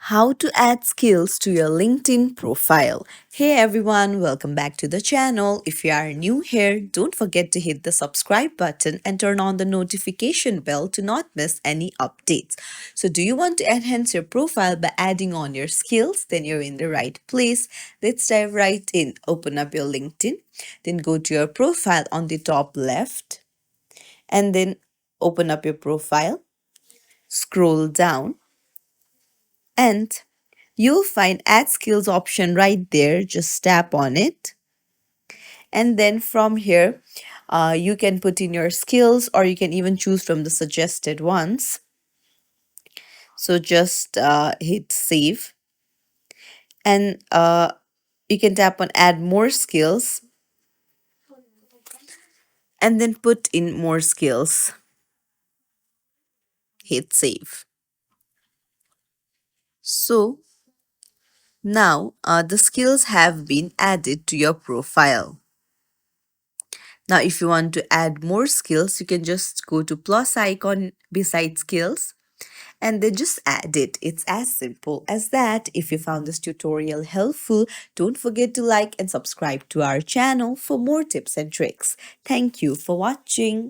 How to add skills to your LinkedIn profile. Hey everyone, welcome back to the channel. If you are new here, don't forget to hit the subscribe button and turn on the notification bell to not miss any updates. So, do you want to enhance your profile by adding on your skills? Then you're in the right place. Let's dive right in. Open up your LinkedIn, then go to your profile on the top left, and then open up your profile, scroll down, and you'll find add skills option right there. Just tap on it. And then from here, you can put in your skills or you can even choose from the suggested ones. So just hit save and you can tap on add more skills and then put in more skills. Hit save. So now the skills have been added to your profile. Now, if you want to add more skills, you can just go to plus icon beside skills and then just add it. It's as simple as that. If you found this tutorial helpful, don't forget to like and subscribe to our channel for more tips and tricks. Thank you for watching.